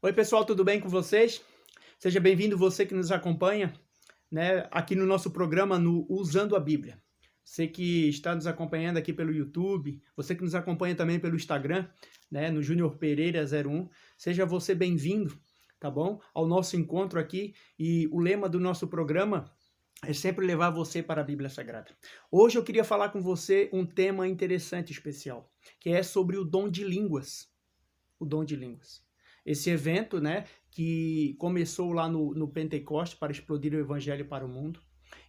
Oi, pessoal, tudo bem com vocês? Seja bem-vindo você que nos acompanha, né, aqui no nosso programa no Usando a Bíblia. Você que está nos acompanhando aqui pelo YouTube, você que nos acompanha também pelo Instagram, né, no Júnior Pereira 01, seja você bem-vindo, tá bom? Ao nosso encontro aqui, e o lema do nosso programa é sempre levar você para a Bíblia Sagrada. Hoje eu queria falar com você um tema interessante, especial, que é sobre o dom de línguas. O dom de línguas. Esse evento, né, que começou lá no Pentecoste para explodir o evangelho para o mundo.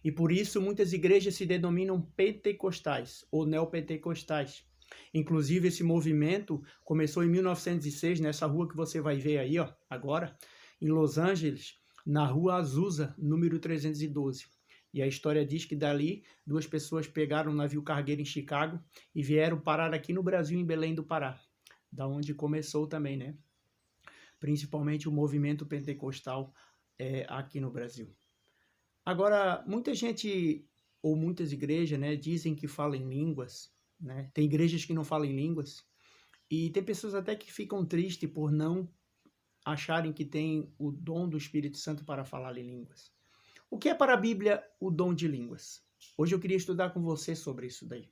E por isso muitas igrejas se denominam pentecostais ou neopentecostais. Inclusive esse movimento começou em 1906, nessa rua que você vai ver aí, ó, agora, em Los Angeles, na rua Azusa, número 312. E a história diz que dali duas pessoas pegaram um navio cargueiro em Chicago e vieram parar aqui no Brasil, em Belém do Pará, da onde começou também, né? Principalmente o movimento pentecostal aqui no Brasil. Agora, muita gente, ou muitas igrejas, né, dizem que falam em línguas, né? Tem igrejas que não falam em línguas, e tem pessoas até que ficam tristes por não acharem que tem o dom do Espírito Santo para falar em línguas. O que é para a Bíblia o dom de línguas? Hoje eu queria estudar com você sobre isso daí.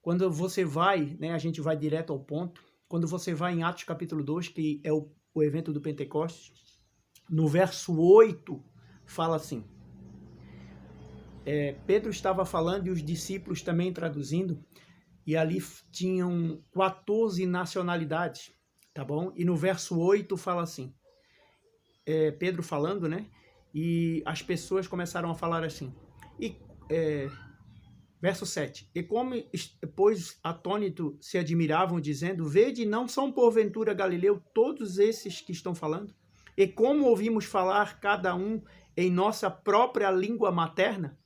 Quando você vai, né, a gente vai direto ao ponto, quando você vai em Atos capítulo 2, que é o evento do Pentecostes, no verso 8, fala assim, Pedro estava falando e os discípulos também traduzindo, e ali tinham 14 nacionalidades, tá bom? E no verso 8 fala assim, Pedro falando, né? E as pessoas começaram a falar assim, verso 7. E como, pois, atônito se admiravam, dizendo, vede, não são porventura Galileu todos esses que estão falando? E como ouvimos falar cada um em nossa própria língua materna?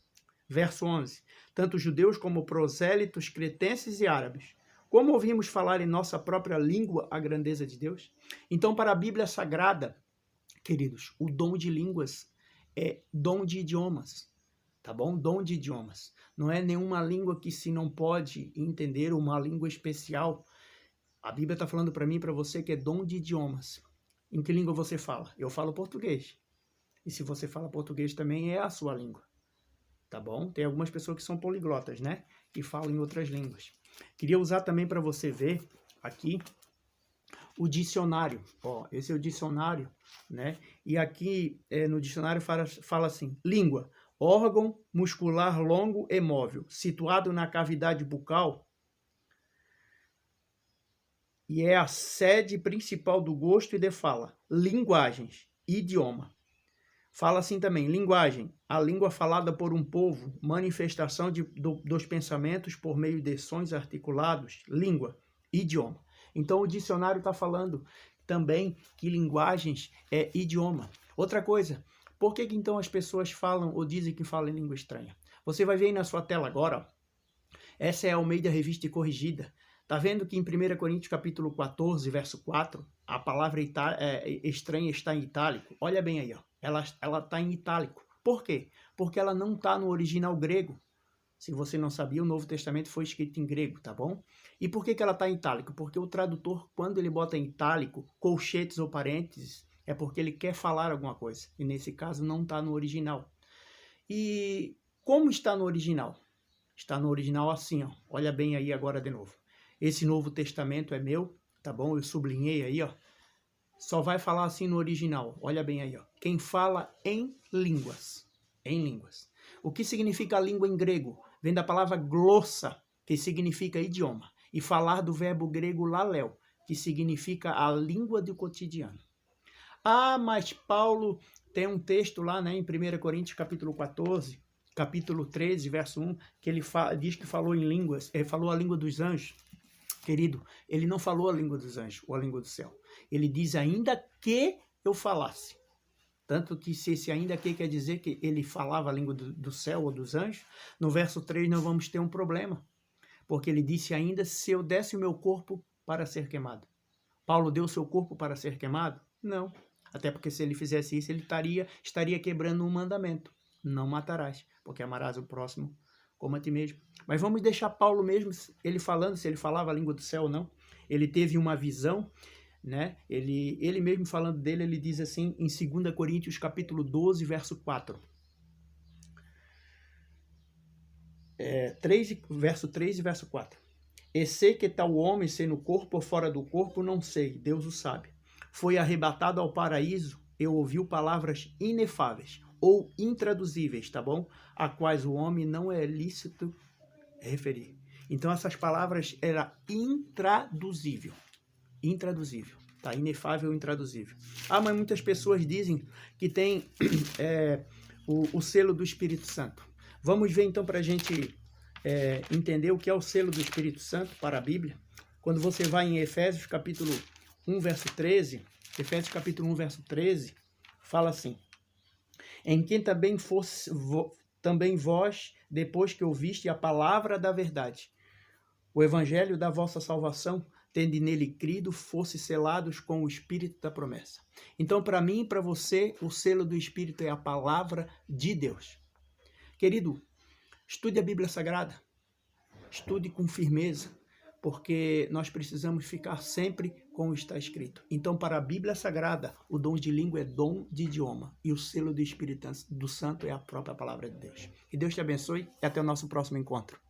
Verso 11. Tanto judeus como prosélitos, cretenses e árabes. Como ouvimos falar em nossa própria língua a grandeza de Deus? Então, para a Bíblia Sagrada, queridos, o dom de línguas é dom de idiomas. Tá bom? Dom de idiomas. Não é nenhuma língua que se não pode entender, uma língua especial. A Bíblia está falando para mim e para você que é dom de idiomas. Em que língua você fala? Eu falo português. E se você fala português também é a sua língua. Tá bom? Tem algumas pessoas que são poliglotas, né? Que falam em outras línguas. Queria usar também para você ver aqui o dicionário. Ó, esse é o dicionário, né? E aqui no dicionário fala assim, língua, órgão muscular longo e móvel, situado na cavidade bucal e é a sede principal do gosto e de fala. Linguagens, idioma. Fala assim também, linguagem, a língua falada por um povo, manifestação dos pensamentos por meio de sons articulados, língua, idioma. Então o dicionário está falando também que linguagens é idioma. Outra coisa, por que então as pessoas falam ou dizem que falam em língua estranha? Você vai ver aí na sua tela agora, ó. Essa é a Almeida Revista e Corrigida. Tá vendo que em 1 Coríntios capítulo 14, verso 4, a palavra estranha está em itálico? Olha bem aí, ó. Ela está em itálico. Por quê? Porque ela não está no original grego. Se você não sabia, o Novo Testamento foi escrito em grego, tá bom? E por que ela está em itálico? Porque o tradutor, quando ele bota em itálico, colchetes ou parênteses, é porque ele quer falar alguma coisa. E nesse caso não está no original. E como está no original? Está no original assim, ó. Olha bem aí agora de novo. Esse Novo Testamento é meu, tá bom? Eu sublinhei aí, ó. Só vai falar assim no original. Olha bem aí, ó. Quem fala em línguas. Em línguas. O que significa a língua em grego? Vem da palavra glossa, que significa idioma. E falar do verbo grego laléu, que significa a língua do cotidiano. Ah, mas Paulo tem um texto lá, né, em 1 Coríntios capítulo 14, capítulo 13, verso 1, que ele diz que falou em línguas, ele falou a língua dos anjos. Querido, ele não falou a língua dos anjos ou a língua do céu. Ele diz ainda que eu falasse. Tanto que se esse ainda que quer dizer que ele falava a língua do céu ou dos anjos, no verso 3 nós vamos ter um problema. Porque ele disse ainda se eu desse o meu corpo para ser queimado. Paulo deu o seu corpo para ser queimado? Não. Até porque se ele fizesse isso, ele estaria quebrando um mandamento. Não matarás, porque amarás o próximo como a ti mesmo. Mas vamos deixar Paulo mesmo, ele falando, se ele falava a língua do céu ou não. Ele teve uma visão né? Ele mesmo falando dele, ele diz assim em 2 Coríntios capítulo 12, verso 4. 3 e verso 4. E sei que tal homem, se no corpo ou fora do corpo, não sei, Deus o sabe. Foi arrebatado ao paraíso e ouviu palavras inefáveis ou intraduzíveis, tá bom? A quais o homem não é lícito referir. Então essas palavras era intraduzível, tá? Inefável ou intraduzível. Mas muitas pessoas dizem que tem o selo do Espírito Santo. Vamos ver então para a gente entender o que é o selo do Espírito Santo para a Bíblia. Quando você vai em Efésios capítulo 1, verso 13, Efésios capítulo 1, verso 13, fala assim: em quem também vós, depois que ouviste a palavra da verdade, o evangelho da vossa salvação, tende nele crido, fosse selados com o Espírito da promessa. Então, para mim e para você, o selo do Espírito é a palavra de Deus. Querido, estude a Bíblia Sagrada, estude com firmeza, porque nós precisamos ficar sempre com o que está escrito. Então, para a Bíblia Sagrada, o dom de língua é dom de idioma, e o selo do Espírito do Santo é a própria palavra de Deus. Que Deus te abençoe e até o nosso próximo encontro.